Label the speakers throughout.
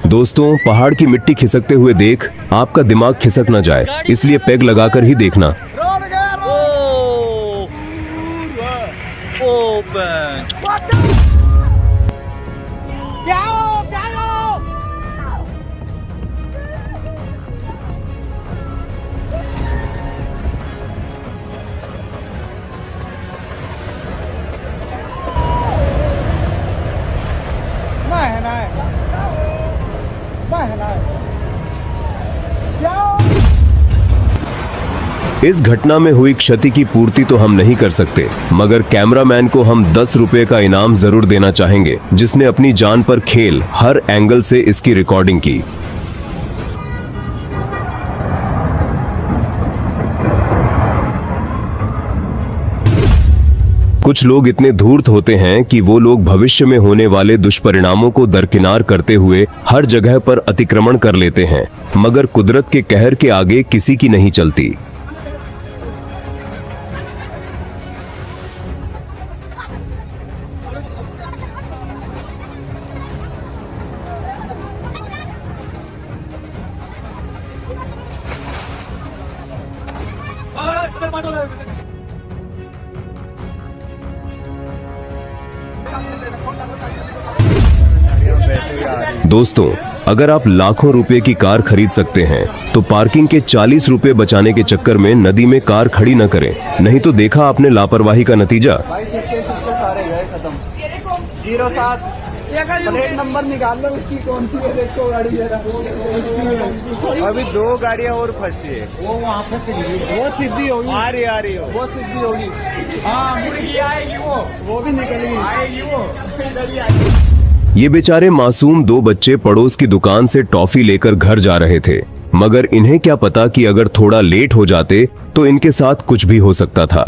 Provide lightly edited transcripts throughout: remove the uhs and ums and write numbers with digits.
Speaker 1: दोस्तों, पहाड़ की मिट्टी खिसकते हुए देख आपका दिमाग खिसक न जाए, इसलिए पेग लगाकर ही देखना। इस घटना में हुई क्षति की पूर्ति तो हम नहीं कर सकते, मगर कैमरामैन को हम 10 रुपए का इनाम जरूर देना चाहेंगे, जिसने अपनी जान पर खेल हर एंगल से इसकी रिकॉर्डिंग की। कुछ लोग इतने धूर्त होते हैं कि वो लोग भविष्य में होने वाले दुष्परिणामों को दरकिनार करते हुए हर जगह पर अतिक्रमण कर लेते हैं, मगर कुदरत के कहर के आगे किसी की नहीं चलती। दोस्तों, अगर आप लाखों रुपए की कार खरीद सकते हैं तो पार्किंग के 40 रुपए बचाने के चक्कर में नदी में कार खड़ी न करें, नहीं तो देखा आपने लापरवाही का नतीजा।
Speaker 2: प्लेट नंबर निकाल लो उसकी, कौन सी है देखो गाड़ी जरा। अभी 2 गाड़ियां और फंसी है, वो वहाँ फंस गई, वो सीधी होगी, आ रही हो, वो सीधी होगी। हाँ, मुर्गी आएगी, वो भी निकलेगी, आएगी वो।
Speaker 1: ये बेचारे मासूम 2 बच्चे पड़ोस की दुकान से टॉफी लेकर घर जा रहे थे, मगर इन्हें क्या पता कि अगर थोड़ा लेट हो जाते तो इनके साथ कुछ भी हो सकता था।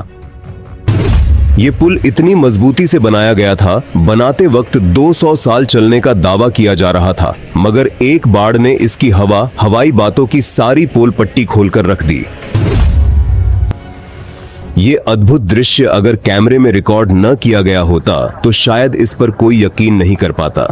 Speaker 1: ये पुल इतनी मजबूती से बनाया गया था, बनाते वक्त 200 साल चलने का दावा किया जा रहा था, मगर एक बाढ़ ने इसकी हवाई बातों की सारी पोल पट्टी खोलकर रख दी। ये अद्भुत दृश्य अगर कैमरे में रिकॉर्ड न किया गया होता तो शायद इस पर कोई यकीन नहीं कर पाता।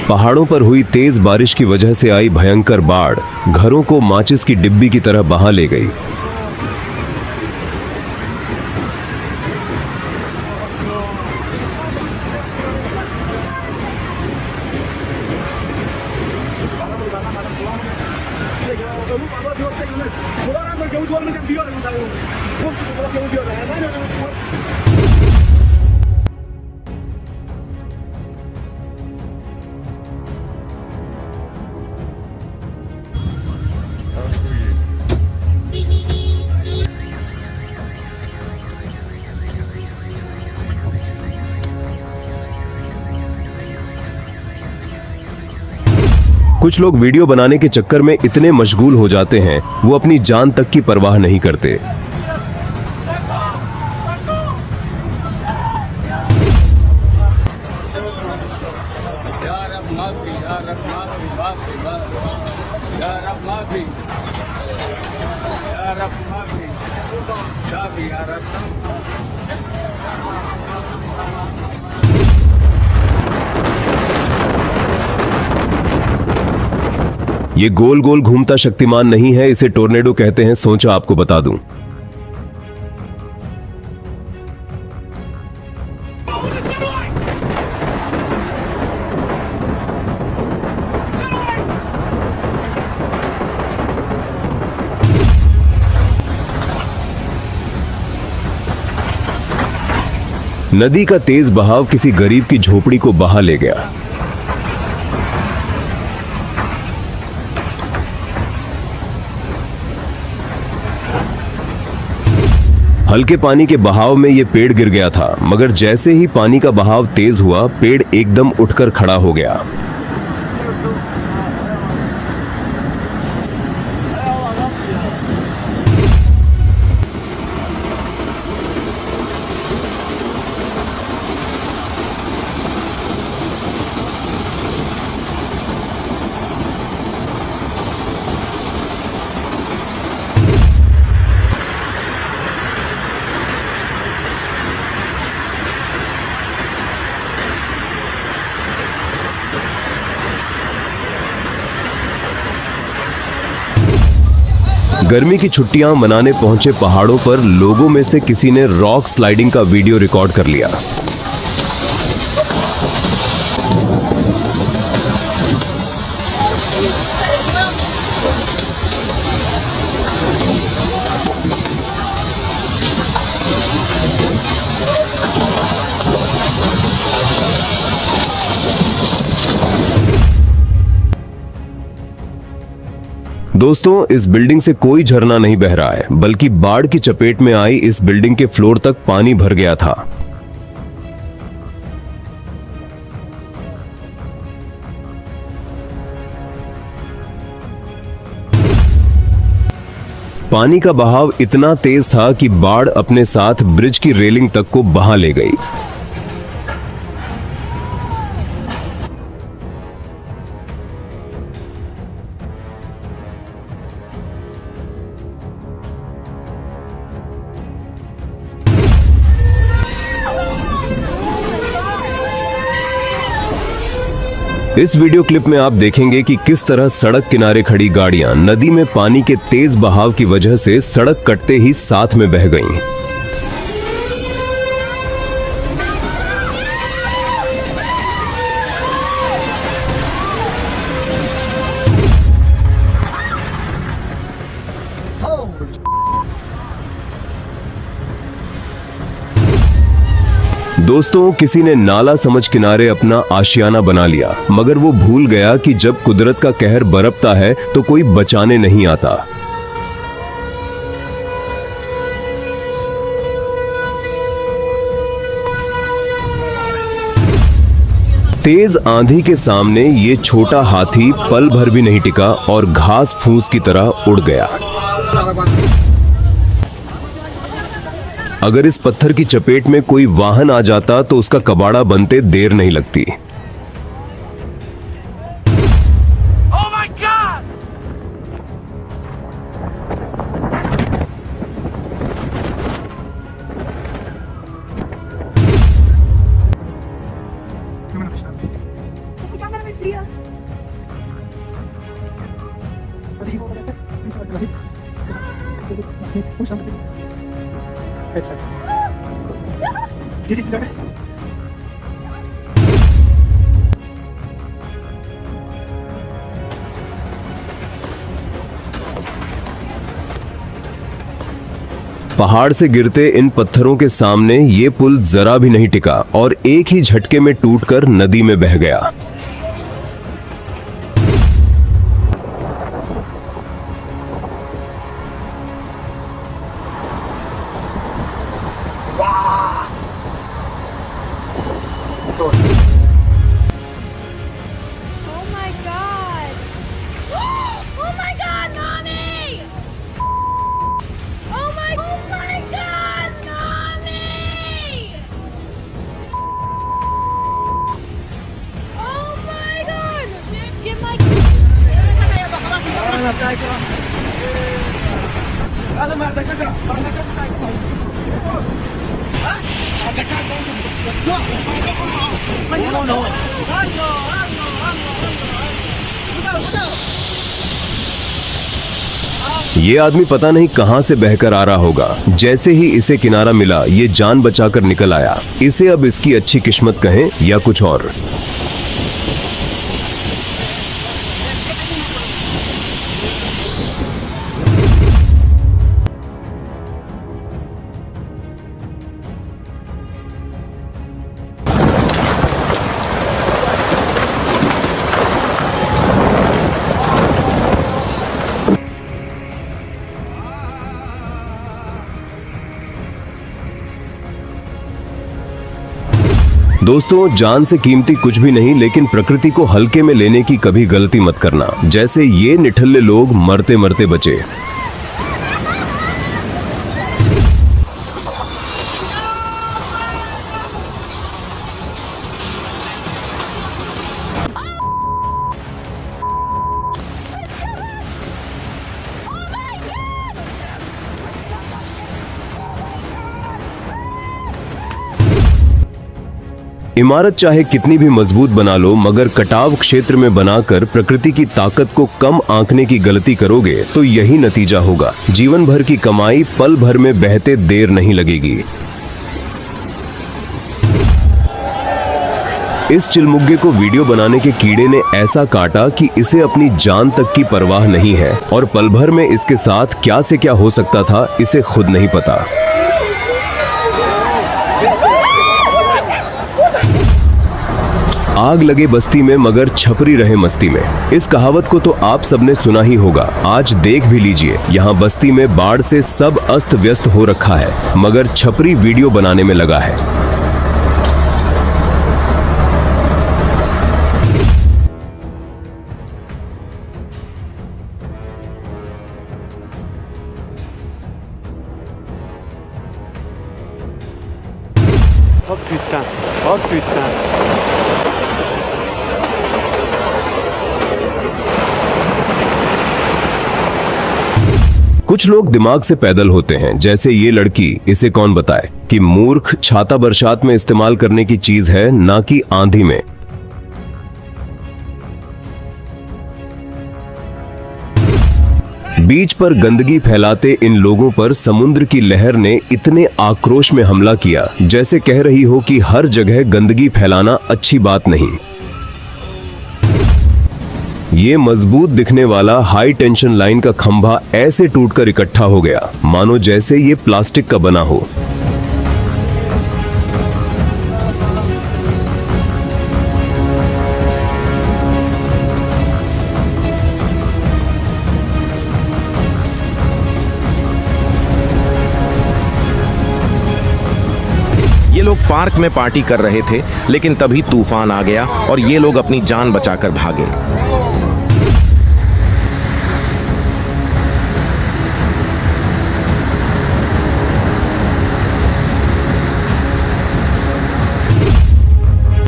Speaker 1: पहाड़ों पर हुई तेज बारिश की वजह से आई भयंकर बाढ़ घरों को माचिस की डिब्बी की तरह बहा ले गई। कुछ लोग वीडियो बनाने के चक्कर में इतने मशगूल हो जाते हैं वो अपनी जान तक की परवाह नहीं करते। ये गोल गोल घूमता शक्तिमान नहीं है, इसे टोर्नेडो कहते हैं। सोचा आपको बता दूं। नदी का तेज बहाव किसी गरीब की झोपड़ी को बहा ले गया। हल्के पानी के बहाव में ये पेड़ गिर गया था, मगर जैसे ही पानी का बहाव तेज हुआ, पेड़ एकदम उठकर खड़ा हो गया। गर्मी की छुट्टियां मनाने पहुंचे पहाड़ों पर लोगों में से किसी ने रॉक स्लाइडिंग का वीडियो रिकॉर्ड कर लिया। दोस्तों, इस बिल्डिंग से कोई झरना नहीं बह रहा है, बल्कि बाढ़ की चपेट में आई इस बिल्डिंग के फ्लोर तक पानी भर गया था। पानी का बहाव इतना तेज था कि बाढ़ अपने साथ ब्रिज की रेलिंग तक को बहा ले गई। इस वीडियो क्लिप में आप देखेंगे कि किस तरह सड़क किनारे खड़ी गाड़ियां नदी में पानी के तेज बहाव की वजह से सड़क कटते ही साथ में बह गईं। दोस्तों, किसी ने नाला समझ किनारे अपना आशियाना बना लिया, मगर वो भूल गया कि जब कुदरत का कहर बरपता है तो कोई बचाने नहीं आता। तेज आंधी के सामने ये छोटा हाथी पल भर भी नहीं टिका और घास फूस की तरह उड़ गया। अगर इस पत्थर की चपेट में कोई वाहन आ जाता तो उसका कबाड़ा बनते देर नहीं लगती।
Speaker 3: Oh my God!
Speaker 1: पहाड़ से गिरते इन पत्थरों के सामने ये पुल जरा भी नहीं टिका और एक ही झटके में टूटकर नदी में बह गया।
Speaker 4: Oh my God! Oh my God, Mommy! Oh my God, Mommy! Oh my God! Get my...
Speaker 1: ये आदमी पता नहीं कहां से बहकर आ रहा होगा। जैसे ही इसे किनारा मिला, ये जान बचाकर निकल आया। इसे अब इसकी अच्छी किस्मत कहें या कुछ और। दोस्तों, जान से कीमती कुछ भी नहीं, लेकिन प्रकृति को हल्के में लेने की कभी गलती मत करना, जैसे ये निठल्ले लोग मरते मरते बचे। इमारत चाहे कितनी भी मजबूत बना लो, मगर कटाव क्षेत्र में बनाकर प्रकृति की ताकत को कम आंकने की गलती करोगे तो यही नतीजा होगा। जीवन भर की कमाई पल भर में बहते देर नहीं लगेगी। इस चिलमुग्गे को वीडियो बनाने के कीड़े ने ऐसा काटा कि इसे अपनी जान तक की परवाह नहीं है, और पल भर में इसके साथ क्या से क्या हो सकता था इसे खुद नहीं पता। आग लगे बस्ती में मगर छपरी रहे मस्ती में, इस कहावत को तो आप सबने सुना ही होगा। आज देख भी लीजिए, यहाँ बस्ती में बाढ़ से सब अस्त व्यस्त हो रखा है, मगर छपरी वीडियो बनाने में लगा है।
Speaker 2: Oh putain, oh putain.
Speaker 1: कुछ लोग दिमाग से पैदल होते हैं, जैसे ये लड़की। इसे कौन बताए कि मूर्ख छाता बरसात में इस्तेमाल करने की चीज है, ना कि आंधी में। बीच पर गंदगी फैलाते इन लोगों पर समुद्र की लहर ने इतने आक्रोश में हमला किया, जैसे कह रही हो कि हर जगह गंदगी फैलाना अच्छी बात नहीं। ये मजबूत दिखने वाला हाई टेंशन लाइन का खंभा ऐसे टूटकर इकट्ठा हो गया, मानो जैसे ये प्लास्टिक का बना हो।
Speaker 5: ये लोग पार्क में पार्टी कर रहे थे, लेकिन तभी तूफान आ गया और ये लोग अपनी जान बचाकर भागे।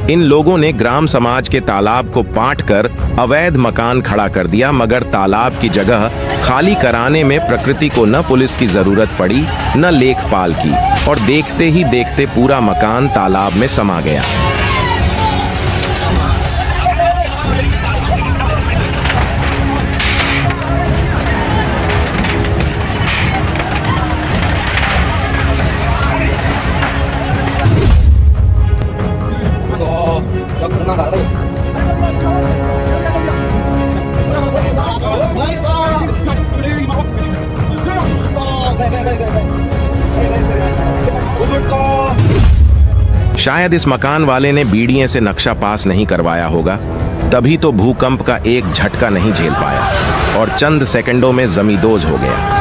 Speaker 5: इन लोगों ने ग्राम समाज के तालाब को पाट कर अवैध मकान खड़ा कर दिया, मगर तालाब की जगह खाली कराने में प्रकृति को न पुलिस की जरूरत पड़ी न लेखपाल की, और देखते ही देखते पूरा मकान तालाब में समा गया। शायद इस मकान वाले ने बीडीए से नक्शा पास नहीं करवाया होगा, तभी तो भूकंप का एक झटका नहीं झेल पाया और चंद सेकंडों में जमींदोज हो गया।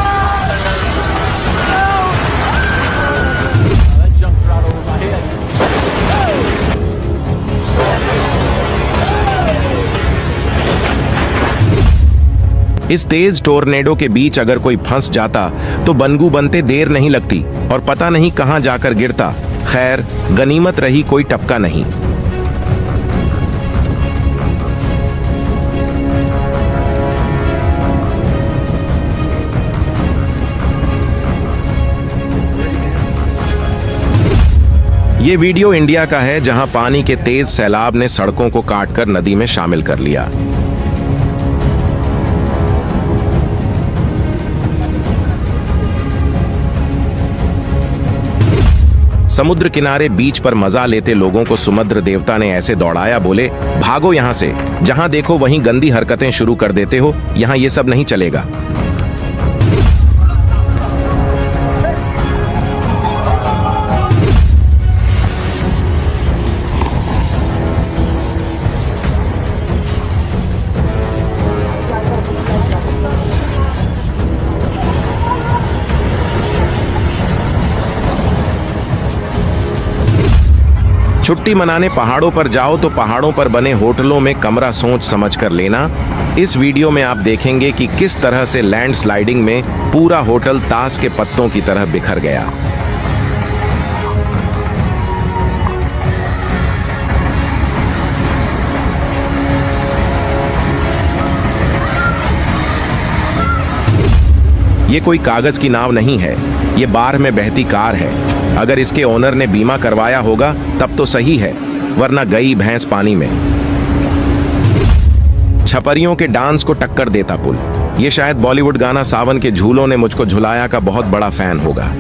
Speaker 5: इस तेज टोर्नेडो के बीच अगर कोई फंस जाता तो बनगू बनते देर नहीं लगती और पता नहीं कहां जाकर गिरता। खैर, गनीमत रही कोई टपका नहीं। ये वीडियो इंडिया का है, जहां पानी के तेज सैलाब ने सड़कों को काटकर नदी में शामिल कर लिया। समुद्र किनारे बीच पर मजा लेते लोगों को समुद्र देवता ने ऐसे दौड़ाया, बोले भागो यहां से, जहां देखो वहीं गंदी हरकतें शुरू कर देते हो, यहां ये सब नहीं चलेगा। छुट्टी मनाने पहाड़ों पर जाओ तो पहाड़ों पर बने होटलों में कमरा सोच समझ कर लेना। इस वीडियो में आप देखेंगे कि किस तरह से लैंडस्लाइडिंग में पूरा होटल ताश के पत्तों की तरह बिखर गया। ये कोई कागज की नाव नहीं है, ये बाढ़ में बहती कार है। अगर इसके ओनर ने बीमा करवाया होगा तब तो सही है, वरना गई भैंस पानी में। छपरियों के डांस को टक्कर देता पुल। ये शायद बॉलीवुड गाना सावन के झूलों ने मुझको झुलाया का बहुत बड़ा फैन होगा।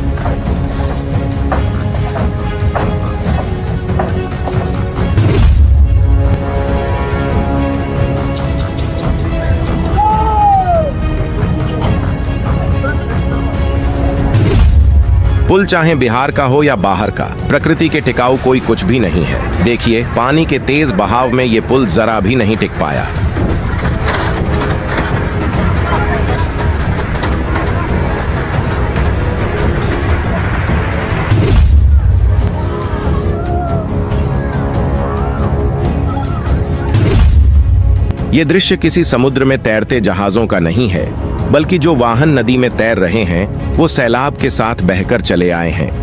Speaker 5: पुल चाहे बिहार का हो या बाहर का, प्रकृति के टिकाऊ कोई कुछ भी नहीं है। देखिए, पानी के तेज बहाव में ये पुल जरा भी नहीं टिक पाया। ये दृश्य किसी समुद्र में तैरते जहाजों का नहीं है, बल्कि जो वाहन नदी में तैर रहे हैं वो सैलाब के साथ बहकर चले आए हैं।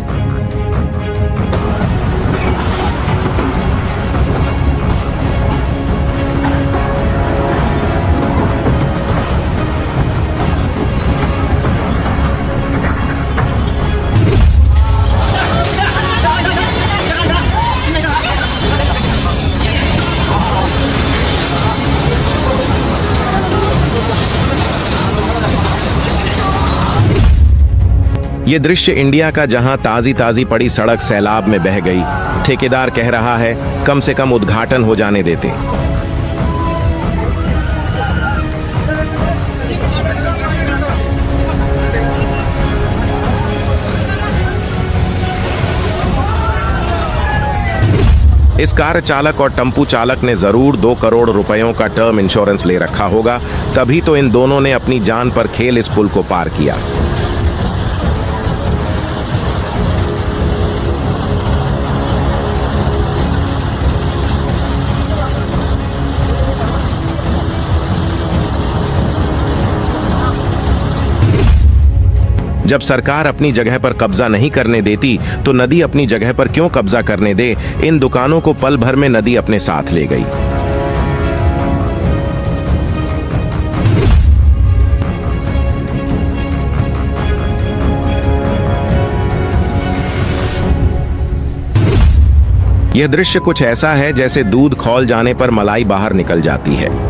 Speaker 5: ये दृश्य इंडिया का, जहां ताजी ताजी पड़ी सड़क सैलाब में बह गई। ठेकेदार कह रहा है कम से कम उद्घाटन हो जाने देते। इस कार चालक और टेम्पू चालक ने जरूर 2 करोड़ रुपयों का टर्म इंश्योरेंस ले रखा होगा, तभी तो इन दोनों ने अपनी जान पर खेल इस पुल को पार किया। जब सरकार अपनी जगह पर कब्जा नहीं करने देती तो नदी अपनी जगह पर क्यों कब्जा करने दे। इन दुकानों को पल भर में नदी अपने साथ ले गई। यह दृश्य कुछ ऐसा है जैसे दूध खौल जाने पर मलाई बाहर निकल जाती है।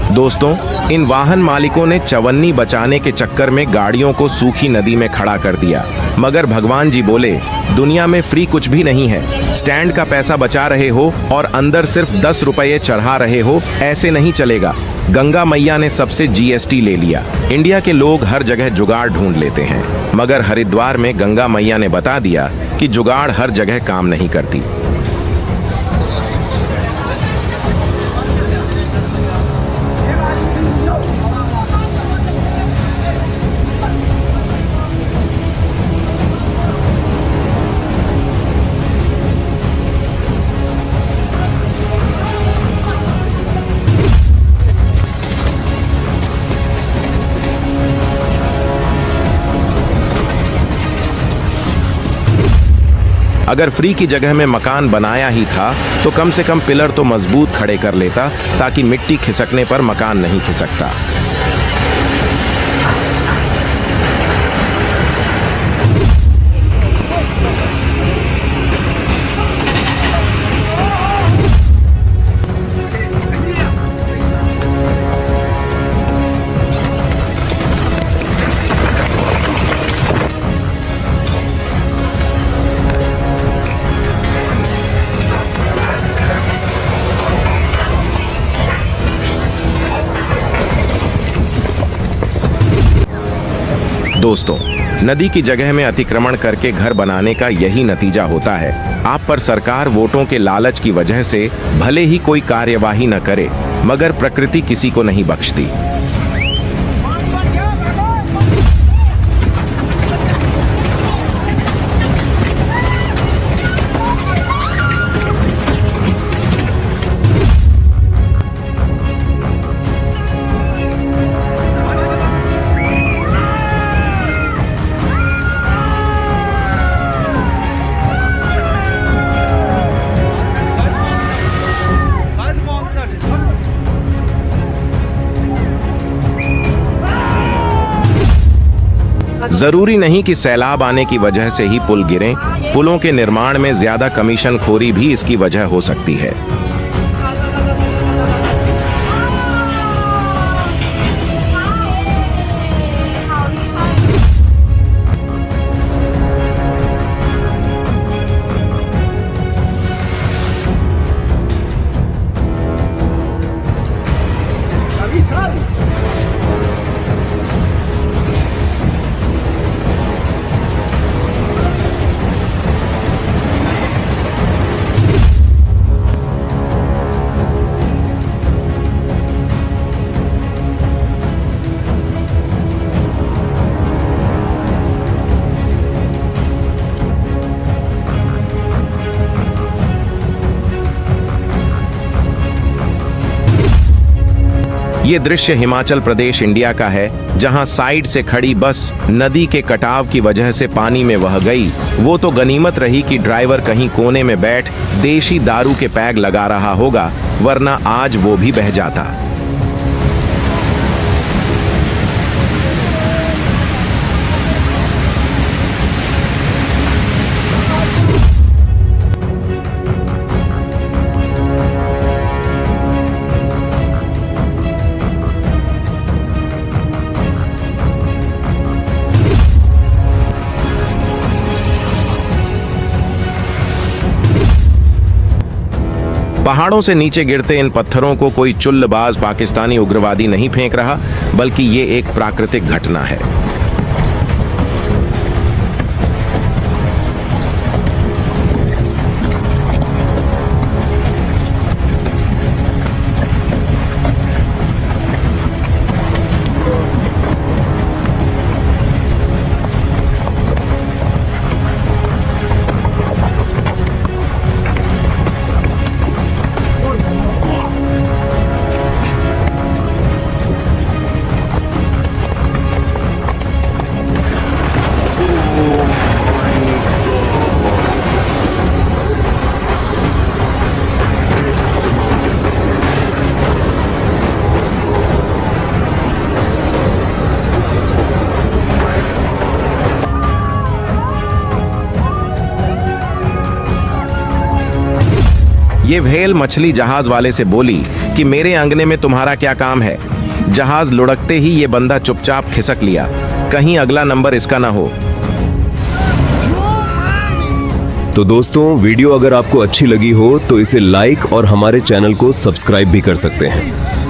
Speaker 5: दोस्तों, इन वाहन मालिकों ने चवन्नी बचाने के चक्कर में गाड़ियों को सूखी नदी में खड़ा कर दिया, मगर भगवान जी बोले दुनिया में फ्री कुछ भी नहीं है। स्टैंड का पैसा बचा रहे हो और अंदर सिर्फ 10 रुपये चढ़ा रहे हो, ऐसे नहीं चलेगा। गंगा मैया ने सबसे GST ले लिया। इंडिया के लोग हर जगह जुगाड़ ढूंढ लेते हैं, मगर हरिद्वार में गंगा मैया ने बता दिया कि जुगाड़ हर जगह काम नहीं करती। अगर फ्री की जगह में मकान बनाया ही था तो कम से कम पिलर तो मजबूत खड़े कर लेता, ताकि मिट्टी खिसकने पर मकान नहीं खिसकता। दोस्तों, नदी की जगह में अतिक्रमण करके घर बनाने का यही नतीजा होता है। आप पर सरकार वोटों के लालच की वजह से भले ही कोई कार्यवाही न करे, मगर प्रकृति किसी को नहीं बख्शती। जरूरी नहीं कि सैलाब आने की वजह से ही पुल गिरें, पुलों के निर्माण में ज्यादा कमीशन खोरी भी इसकी वजह हो सकती है। ये दृश्य हिमाचल प्रदेश इंडिया का है, जहां साइड से खड़ी बस नदी के कटाव की वजह से पानी में बह गई। वो तो गनीमत रही कि ड्राइवर कहीं कोने में बैठ देशी दारू के पैग लगा रहा होगा, वरना आज वो भी बह जाता। पहाड़ों से नीचे गिरते इन पत्थरों को कोई चुल्लबाज पाकिस्तानी उग्रवादी नहीं फेंक रहा, बल्कि ये एक प्राकृतिक घटना है। ये व्हेल मछली जहाज वाले से बोली कि मेरे अंगने में तुम्हारा क्या काम है। जहाज लुढ़कते ही ये बंदा चुपचाप खिसक लिया, कहीं अगला नंबर इसका ना हो।
Speaker 1: तो दोस्तों, वीडियो अगर आपको अच्छी लगी हो तो इसे लाइक और हमारे चैनल को सब्सक्राइब भी कर सकते हैं।